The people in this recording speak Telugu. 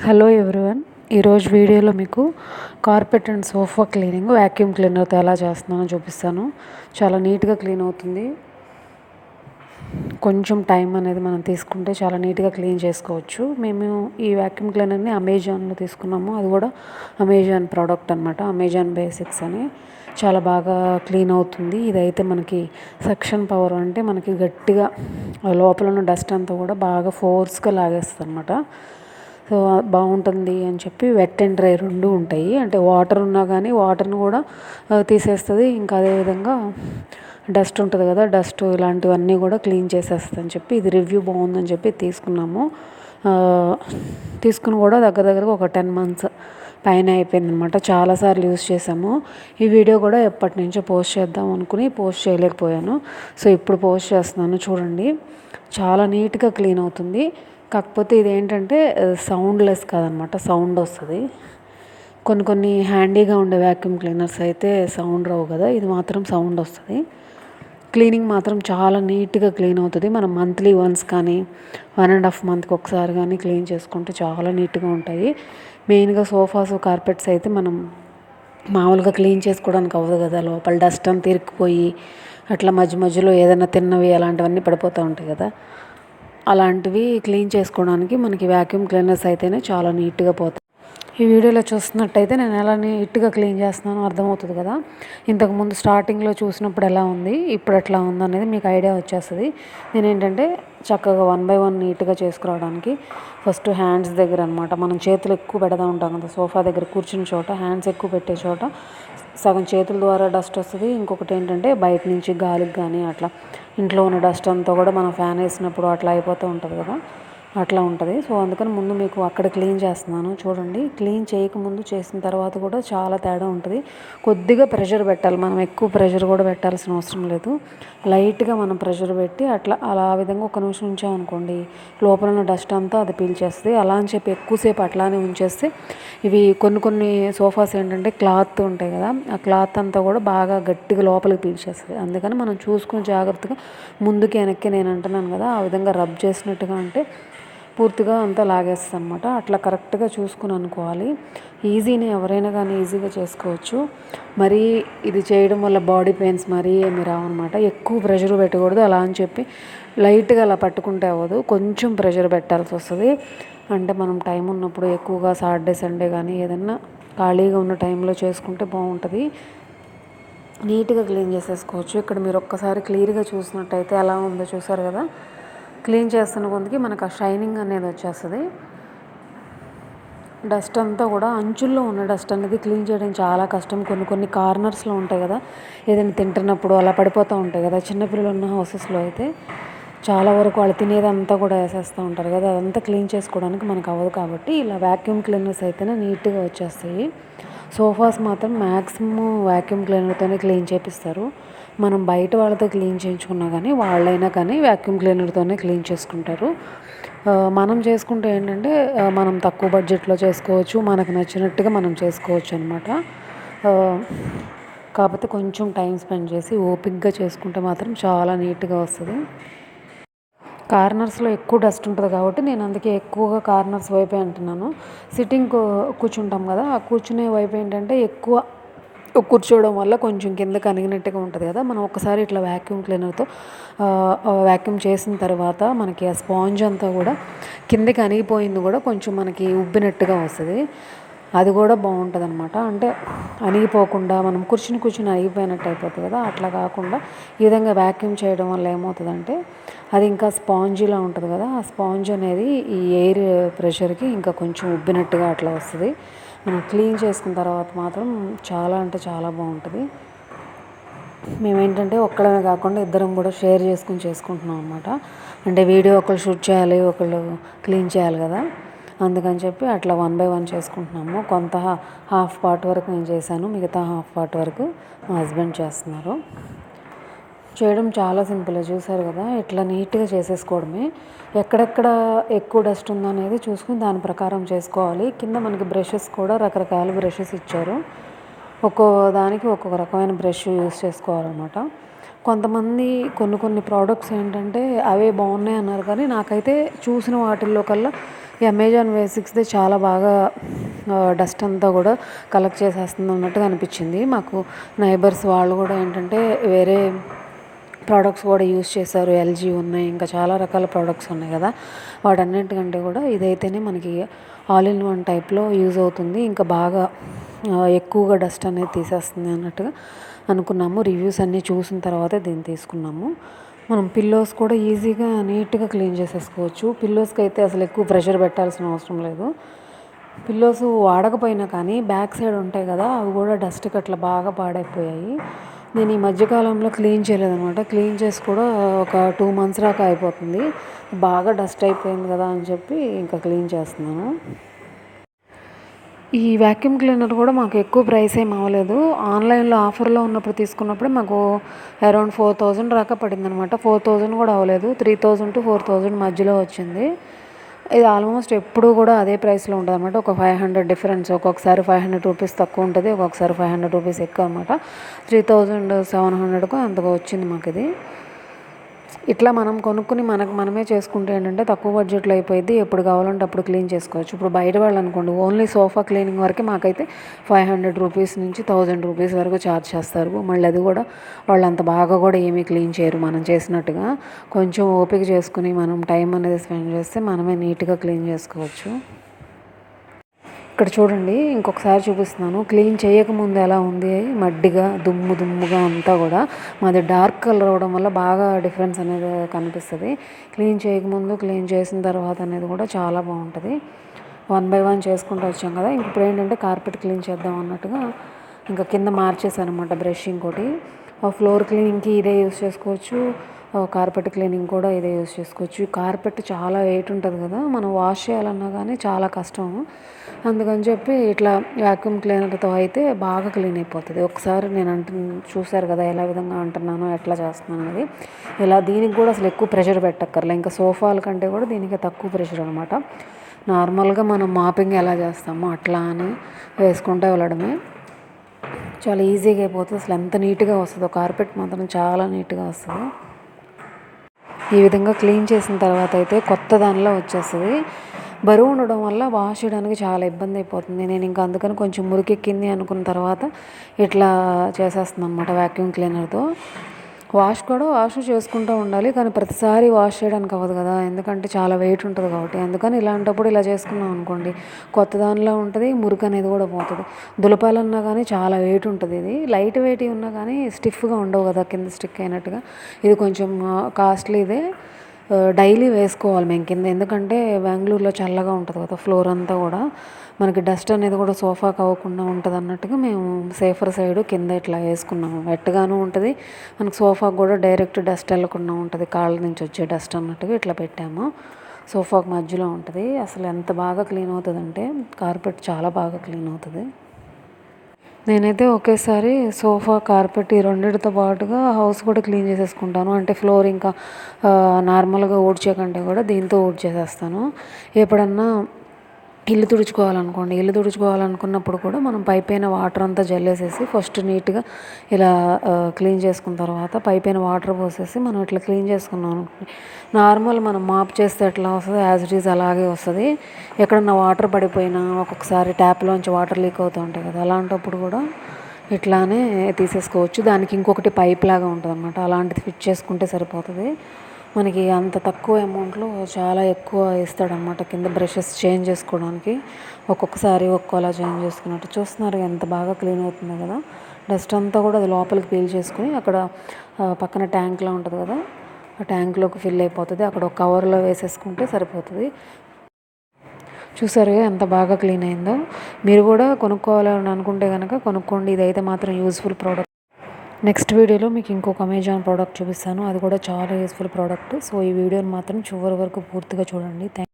Hello everyone. ఈరోజు వీడియోలో మీకు carpet and sofa cleaning vacuum క్లీనర్తో ఎలా చేస్తున్నానో చూపిస్తాను. చాలా నీట్గా క్లీన్ అవుతుంది. కొంచెం టైం అనేది మనం తీసుకుంటే చాలా నీట్గా క్లీన్ చేసుకోవచ్చు. మేము ఈ వ్యాక్యూమ్ క్లీనర్ని అమెజాన్లో తీసుకున్నాము. అది కూడా అమెజాన్ ప్రోడక్ట్ అనమాట, అమెజాన్ బేసిక్స్ అని. చాలా బాగా క్లీన్ అవుతుంది. ఇదైతే మనకి సక్షన్ పవర్, అంటే మనకి గట్టిగా లోపల ఉన్న డస్ట్ అంతా కూడా బాగా ఫోర్స్గా లాగేస్తుంది అనమాట. సో బాగుంటుంది అని చెప్పి వెట్ అండ్ డ్రై రెండు ఉంటాయి. అంటే వాటర్ ఉన్నా కానీ వాటర్ని కూడా తీసేస్తుంది. ఇంకా అదేవిధంగా డస్ట్ ఉంటుంది కదా, డస్ట్ ఇలాంటివన్నీ కూడా క్లీన్ చేసేస్తుంది అని చెప్పి ఇది రివ్యూ బాగుందని చెప్పి తీసుకున్నాము. తీసుకుని కూడా దగ్గరగా ఒక 10 months పైన అయిపోయింది అనమాట. చాలాసార్లు యూస్ చేసాము. ఈ వీడియో కూడా ఎప్పటి నుంచో పోస్ట్ చేద్దాం అనుకుని పోస్ట్ చేయలేకపోయాను. సో ఇప్పుడు పోస్ట్ చేస్తున్నాను, చూడండి. చాలా నీట్గా క్లీన్ అవుతుంది. కాకపోతే ఇది ఏంటంటే సౌండ్లెస్ కాదనమాట, సౌండ్ వస్తుంది. కొన్ని హ్యాండీగా ఉండే వ్యాక్యూమ్ క్లీనర్స్ అయితే సౌండ్ రావు కదా, ఇది మాత్రం సౌండ్ వస్తుంది. క్లీనింగ్ మాత్రం చాలా నీట్గా క్లీన్ అవుతుంది. మనం మంత్లీ వన్స్ కానీ 1.5 monthsకి ఒకసారి కానీ క్లీన్ చేసుకుంటే చాలా నీట్గా ఉంటాయి. మెయిన్గా సోఫాస్, కార్పెట్స్ అయితే మనం మామూలుగా క్లీన్ చేసుకోవడానికి అవ్వదు కదా, లోపల డస్ట్ అంతా ఇరుక్కుపోయి అట్లా మధ్యలో ఏదైనా తిన్నవి అలాంటివన్నీ పడిపోతూ ఉంటాయి కదా, అలాంటివి క్లీన్ చేసుకోవడానికి మనకి వ్యాక్యూమ్ క్లీనర్స్ అయితేనే చాలా నీట్గా పోతాయి. ఈ వీడియోలో చూస్తున్నట్టయితే నేను ఎలా నీట్గా క్లీన్ చేస్తున్నానో అర్థమవుతుంది కదా. ఇంతకుముందు స్టార్టింగ్లో చూసినప్పుడు ఎలా ఉంది, ఇప్పుడు ఎట్లా ఉంది అనేది మీకు ఐడియా వచ్చేస్తుంది. నేను ఏంటంటే చక్కగా 1 by 1 నీట్గా చేసుకురావడానికి ఫస్ట్ హ్యాండ్స్ దగ్గర అనమాట, మనం చేతులు ఎక్కువ పెడతా ఉంటాం కదా సోఫా దగ్గర కూర్చున్న చోట, హ్యాండ్స్ ఎక్కువ పెట్టే చోట సగం చేతుల ద్వారా డస్ట్ వస్తుంది. ఇంకొకటి ఏంటంటే బయట నుంచి గాలికి కానీ అట్లా ఇంట్లో ఉన్న డస్ట్ అంతా కూడా మనం ఫ్యాన్ వేసినప్పుడు అట్లా అయిపోతూ ఉంటుంది కదా, అట్లా ఉంటుంది. సో అందుకని ముందు మీకు అక్కడ క్లీన్ చేస్తున్నాను, చూడండి. క్లీన్ చేయకముందు చేసిన తర్వాత కూడా చాలా తేడా ఉంటుంది. కొద్దిగా ప్రెషర్ పెట్టాలి, మనం ఎక్కువ ప్రెషర్ కూడా పెట్టాల్సిన అవసరం లేదు. లైట్గా మనం ప్రెషర్ పెట్టి అలా ఆ విధంగా 1 నిమిషం ఉంచామనుకోండి, లోపల ఉన్న డస్ట్ అంతా అది పీల్చేస్తుంది. అలా అని చెప్పి ఎక్కువసేపు అట్లానే ఉంచేస్తే ఇవి కొన్ని సోఫాస్ ఏంటంటే క్లాత్ ఉంటాయి కదా, ఆ క్లాత్ అంతా కూడా బాగా గట్టిగా లోపలికి పీల్చేస్తుంది. అందుకని మనం చూసుకుని జాగ్రత్తగా ముందుకి వెనక్కి, నేను అంటున్నాను కదా ఆ విధంగా రబ్ చేసినట్టుగా అంటే పూర్తిగా అంతా లాగేస్తుంది అనమాట. అట్లా కరెక్ట్గా చూసుకుని అనుకోవాలి. ఈజీనే, ఎవరైనా కానీ ఈజీగా చేసుకోవచ్చు. మరీ ఇది చేయడం వల్ల బాడీ పెయిన్స్ మరీ ఏమి రావన్నమాట. ఎక్కువ ప్రెషర్ పెట్టకూడదు. అలా అని చెప్పి లైట్గా అలా పట్టుకుంటే అవ్వదు, కొంచెం ప్రెషర్ పెట్టాల్సి వస్తుంది. అంటే మనం టైం ఉన్నప్పుడు ఎక్కువగా సాటర్డే సండే కానీ ఏదన్నా ఖాళీగా ఉన్న టైంలో చేసుకుంటే బాగుంటుంది. నీట్గా క్లీన్ చేసేసుకోవచ్చు. ఇక్కడ మీరు ఒక్కసారి క్లియర్గా చూసినట్టయితే ఎలా ఉందో చూసారు కదా. క్లీన్ చేస్తున్న కొందికి మనకు ఆ షైనింగ్ అనేది వచ్చేస్తుంది. డస్ట్ అంతా కూడా అంచుల్లో ఉన్న డస్ట్ అనేది క్లీన్ చేయడం చాలా కష్టం. కొన్ని కార్నర్స్లో ఉంటాయి కదా, ఏదైనా తింటున్నప్పుడు అలా పడిపోతూ ఉంటాయి కదా. చిన్నపిల్లలు ఉన్న హౌసెస్లో అయితే చాలా వరకు వాళ్ళు తినేదంతా కూడా వేసేస్తూ ఉంటారు కదా, అదంతా క్లీన్ చేసుకోవడానికి మనకు అవ్వదు. కాబట్టి ఇలా వ్యాక్యూమ్ క్లీనర్స్ అయితేనే నీట్గా వచ్చేస్తాయి. సోఫాస్ మాత్రం మ్యాక్సిమం వ్యాక్యూమ్ క్లీనర్తోనే క్లీన్ చేపిస్తారు. మనం బయట వాళ్ళతో క్లీన్ చేయించుకున్నా కానీ వాళ్ళైనా కానీ వ్యాక్యూమ్ క్లీనర్తోనే క్లీన్ చేసుకుంటారు. మనం చేసుకుంటే ఏంటంటే మనం తక్కువ బడ్జెట్లో చేసుకోవచ్చు, మనకు నచ్చినట్టుగా మనం చేసుకోవచ్చు అనమాట. కాకపోతే కొంచెం టైం స్పెండ్ చేసి ఓపిక్గా చేసుకుంటే మాత్రం చాలా నీట్గా వస్తుంది. కార్నర్స్లో ఎక్కువ డస్ట్ ఉంటుంది కాబట్టి నేను అందుకే ఎక్కువగా కార్నర్స్ వైపే అంటున్నాను. సిట్టింగ్ కూర్చుంటాం కదా, ఆ కూర్చునే వైపు ఏంటంటే ఎక్కువ కూర్చోవడం వల్ల కొంచెం కిందకి అణిగినట్టుగా ఉంటుంది కదా. మనం ఒకసారి ఇట్లా వ్యాక్యూమ్ క్లీనర్తో వ్యాక్యూమ్ చేసిన తర్వాత మనకి ఆ స్పాంజ్ అంతా కూడా కిందకి అణిగిపోయింది కూడా కొంచెం మనకి ఉబ్బినట్టుగా వస్తుంది. అది కూడా బాగుంటుంది అనమాట. అంటే అణిగిపోకుండా మనం కూర్చుని అణిగిపోయినట్టు అయిపోతుంది కదా, అట్లా కాకుండా ఈ విధంగా వ్యాక్యూమ్ చేయడం వల్ల ఏమవుతుందంటే అది ఇంకా స్పాంజీలా ఉంటుంది కదా, ఆ స్పాంజ్ అనేది ఈ ఎయిర్ ప్రెషర్కి ఇంకా కొంచెం ఉబ్బినట్టుగా అట్లా వస్తుంది. మనం క్లీన్ చేసుకున్న తర్వాత మాత్రం చాలా అంటే చాలా బాగుంటుంది. మేమేంటంటే ఒక్కడమే కాకుండా ఇద్దరం కూడా షేర్ చేసుకుంటున్నాం అనమాట. అంటే వీడియో ఒకళ్ళు షూట్ చేయాలి, ఒకళ్ళు క్లీన్ చేయాలి కదా, అందుకని చెప్పి అట్లా 1 by 1 చేసుకుంటున్నాము. కొంత హాఫ్ పార్ట్ వరకు నేను చేశాను, మిగతా హాఫ్ పార్ట్ వరకు మా హస్బెండ్ చేస్తున్నారు. చేయడం చాలా సింపుల్, చూసారు కదా. ఇట్లా నీట్గా చేసేసుకోవడమే. ఎక్కడెక్కడ ఎక్కువ డస్ట్ ఉందో అనేది చూసుకుని దాని ప్రకారం చేసుకోవాలి. కింద మనకి బ్రషెస్ కూడా రకరకాల బ్రషెస్ ఇచ్చారు. ఒక్కో దానికి ఒక్కొక్క రకమైన బ్రష్ యూస్ చేసుకోవాలన్నమాట. కొంతమంది కొన్ని ప్రోడక్ట్స్ ఏంటంటే అవే బాగున్నాయి అన్నారు, కానీ నాకైతే చూసిన వాటిల్లో కల్లా ఈ అమెజాన్ బేసిక్స్ది చాలా బాగా డస్ట్ అంతా కూడా కలెక్ట్ చేసేస్తుంది అన్నట్టుగా అనిపించింది. మాకు నైబర్స్ వాళ్ళు కూడా ఏంటంటే వేరే ప్రోడక్ట్స్ కూడా యూస్ చేశారు. ఎల్జీ ఉన్నాయి, ఇంకా చాలా రకాల ప్రోడక్ట్స్ ఉన్నాయి కదా, వాటన్నిటికంటే కూడా ఇదైతేనే మనకి ఆల్ ఇన్ వన్ టైప్లో యూజ్ అవుతుంది, ఇంకా బాగా ఎక్కువగా డస్ట్ అనేది తీసేస్తుంది అన్నట్టుగా అనుకున్నాము. రివ్యూస్ అన్నీ చూసిన తర్వాతే దీన్ని తీసుకున్నాము. మనం పిల్లోస్ కూడా ఈజీగా నీట్గా క్లీన్ చేసేసుకోవచ్చు. పిల్లోస్కి అయితే అసలు ఎక్కువ ప్రెషర్ పెట్టాల్సిన అవసరం లేదు. పిల్లోస్ వాడకపోయినా కానీ బ్యాక్ సైడ్ ఉంటాయి కదా, అవి కూడా డస్ట్కి అట్లా బాగా పాడైపోయాయి. నేను ఈ మధ్యకాలంలో క్లీన్ చేయలేదనమాట. క్లీన్ చేసి కూడా ఒక 2 months దాకా అయిపోతుంది. బాగా డస్ట్ అయిపోయింది కదా అని చెప్పి ఇంకా క్లీన్ చేస్తున్నాను. ఈ వ్యాక్యూమ్ క్లీనర్ కూడా మాకు ఎక్కువ ప్రైస్ ఏం అవ్వలేదు. ఆన్లైన్లో ఆఫర్లో ఉన్నప్పుడు తీసుకున్నప్పుడే మాకు అరౌండ్ 4000 దాకా పడిందనమాట. 4000 కూడా అవ్వలేదు, 3000 to 4000 మధ్యలో వచ్చింది. ఇది ఆల్మోస్ట్ ఎప్పుడు కూడా అదే ప్రైస్లో ఉంటుంది అనమాట. ఒక 500 డిఫరెన్స్, ఒక్కొక్కసారి 500 రూపీస్ తక్కువ ఉంటుంది, ఒక్కొక్కసారి 500 రూపీస్ ఎక్కువ అనమాట. 3700 అంతగా వచ్చింది మాకు ఇది. ఇట్లా మనం కొనుక్కుని మనమే చేసుకుంటే ఏంటంటే తక్కువ బడ్జెట్లో అయిపోయింది, ఎప్పుడు కావాలంటే అప్పుడు క్లీన్ చేసుకోవచ్చు. ఇప్పుడు బయట వాళ్ళు అనుకోండి ఓన్లీ సోఫా క్లీనింగ్ వరకే మాకైతే 500 రూపీస్ నుంచి 1000 రూపీస్ వరకు ఛార్జ్ చేస్తారు. మళ్ళీ అది కూడా వాళ్ళు అంత బాగా కూడా ఏమీ క్లీన్ చేయరు మనం చేసినట్టుగా. కొంచెం ఓపిక చేసుకుని మనం టైం అనేది స్పెండ్ చేస్తే మనమే నీట్గా క్లీన్ చేసుకోవచ్చు. ఇక్కడ చూడండి, ఇంకొకసారి చూపిస్తున్నాను. క్లీన్ చేయకముందు ఎలా ఉంది, మడ్డిగా దుమ్ముగా అంతా కూడా. మాది డార్క్ కలర్ అవడం వల్ల బాగా డిఫరెన్స్ అనేది కనిపిస్తుంది. క్లీన్ చేయకముందు, క్లీన్ చేసిన తర్వాత అనేది కూడా చాలా బాగుంటుంది. 1 by 1 చేసుకుంటూ వచ్చాం కదా. ఇప్పుడు ఏంటంటే కార్పెట్ క్లీన్ చేద్దాం అన్నట్టుగా ఇంకా కింద మార్చేసాను అనమాట బ్రషింగ్ ఒకటి. ఫ్లోర్ క్లీనింగ్కి ఇదే యూస్ చేసుకోవచ్చు, కార్పెట్ క్లీనింగ్ కూడా ఇదే యూస్ చేసుకోవచ్చు. కార్పెట్ చాలా వెయిట్ ఉంటుంది కదా, మనం వాష్ చేయాలన్నా కానీ చాలా కష్టం. అందుకని చెప్పి ఇట్లా వ్యాక్యూమ్ క్లీనర్తో అయితే బాగా క్లీన్ అయిపోతుంది. ఒకసారి నేను చూశారు కదా ఎలా విధంగా అంటున్నానో, ఎట్లా చేస్తున్నాను అనేది. ఇలా దీనికి కూడా అసలు ఎక్కువ ప్రెషర్ పెట్టక్కర్లే, ఇంకా సోఫాల కంటే కూడా దీనికి తక్కువ ప్రెషర్ అనమాట. నార్మల్గా మనం మాపింగ్ ఎలా చేస్తామో అట్లా అని వేసుకుంటూ వెళ్ళడమే. చాలా ఈజీగా అయిపోతుంది. అసలు ఎంత నీట్గా వస్తుందో, కార్పెట్ మాత్రం చాలా నీట్గా వస్తుంది. ఈ విధంగా క్లీన్ చేసిన తర్వాత అయితే కొత్త దానిలో వచ్చేస్తుంది. బరువు ఉండడం వల్ల వాష్ చేయడానికి చాలా ఇబ్బంది అయిపోతుంది. నేను ఇంకా అందుకని కొంచెం మురికెక్కింది అనుకున్న తర్వాత ఇట్లా చేసేస్తున్నాను అనమాట వ్యాక్యూమ్ క్లీనర్తో. వాష్ చేసుకుంటూ ఉండాలి, కానీ ప్రతిసారి వాష్ చేయడానికి అవ్వదు కదా, ఎందుకంటే చాలా వెయిట్ ఉంటుంది కాబట్టి. అందుకని ఇలాంటప్పుడు ఇలా చేసుకున్నాం అనుకోండి, కొత్త దానిలో ఉంటుంది, మురికి అనేది కూడా పోతుంది. దులపాలన్నా కానీ చాలా వెయిట్ ఉంటుంది. ఇది లైట్ వెయిట్ ఉన్నా కానీ స్టిఫ్గా ఉండవు కదా, కింద స్టిక్ అయినట్టుగా. ఇది కొంచెం కాస్ట్లీదే. డైలీ వేసుకోవాలి మేము కింద, ఎందుకంటే బెంగళూరులో చల్లగా ఉంటుంది కదా ఫ్లోర్ అంతా కూడా. మనకి డస్ట్ అనేది కూడా సోఫాకి అవ్వకుండా ఉంటుంది అన్నట్టుగా మేము సేఫర్ సైడ్ కింద ఇట్లా వేసుకున్నాము. వెట్టగాను ఉంటుంది, మనకు సోఫాకి కూడా డైరెక్ట్ డస్ట్ వెళ్ళకుండా ఉంటుంది, కాళ్ళ నుంచి వచ్చే డస్ట్ అన్నట్టుగా ఇట్లా పెట్టాము. సోఫాకి మధ్యలో ఉంటుంది. అసలు ఎంత బాగా క్లీన్ అవుతుందంటే కార్పెట్ చాలా బాగా క్లీన్ అవుతుంది. నేనైతే ఒకేసారి సోఫా, కార్పెట్ ఈ రెండిటితో పాటుగా హౌస్ కూడా క్లీన్ చేసేసుకుంటాను. అంటే ఫ్లోర్ ఇంకా నార్మల్గా ఊడ్చే కంటే కూడా దీంతో ఊడ్చేసేస్తాను. ఎప్పుడన్నా ఇల్లు తుడుచుకోవాలనుకున్నప్పుడు కూడా మనం పైపైన వాటర్ అంతా జల్లేసేసి ఫస్ట్ నీట్గా ఇలా క్లీన్ చేసుకున్న తర్వాత పైపైన వాటర్ పోసేసి మనం ఇట్లా క్లీన్ చేసుకున్నాం అనుకోండి, నార్మల్ మనం మాప్ చేస్తే ఎట్లా వస్తుంది యాజ్ ఇట్ ఈజ్ అలాగే వస్తుంది. ఎక్కడన్నా వాటర్ పడిపోయినా, ఒక్కొక్కసారి ట్యాప్లోంచి వాటర్ లీక్ అవుతూ ఉంటాయి కదా, అలాంటప్పుడు కూడా ఇట్లానే తీసేసుకోవచ్చు. దానికి ఇంకొకటి పైప్ లాగా ఉంటుంది అన్నమాట, అలాంటిది ఫిట్ చేసుకుంటే సరిపోతుంది. మనకి అంత తక్కువ అమౌంట్లో చాలా ఎక్కువ ఇస్తాడనమాట కింద బ్రషెస్ చేంజ్ చేసుకోవడానికి. ఒక్కొక్కసారి ఒక్కోలా చేంజ్ చేసుకున్నట్టు. చూస్తున్నారు ఎంత బాగా క్లీన్ అవుతుందో కదా. డస్ట్ అంతా కూడా అది లోపలికి పీల్ చేసుకుని అక్కడ పక్కన ట్యాంక్లో ఉంటుంది కదా, ఆ ట్యాంక్లోకి ఫిల్ అయిపోతుంది. అక్కడ ఒక కవర్లో వేసేసుకుంటే సరిపోతుంది. చూసారు ఎంత బాగా క్లీన్ అయిందో. మీరు కూడా కొనుక్కోవాలని అనుకుంటే కనుక కొనుక్కోండి. ఇదైతే మాత్రం యూస్ఫుల్ ప్రోడక్ట్. నెక్స్ట్ వీడియోలో మీకు ఇంకొక అమెజాన్ ప్రోడక్ట్ చూపిస్తాను, అది కూడా చాలా యూస్ఫుల్ ప్రోడక్ట్. సో ఈ వీడియోని మాత్రం చివరి వరకు పూర్తిగా చూడండి.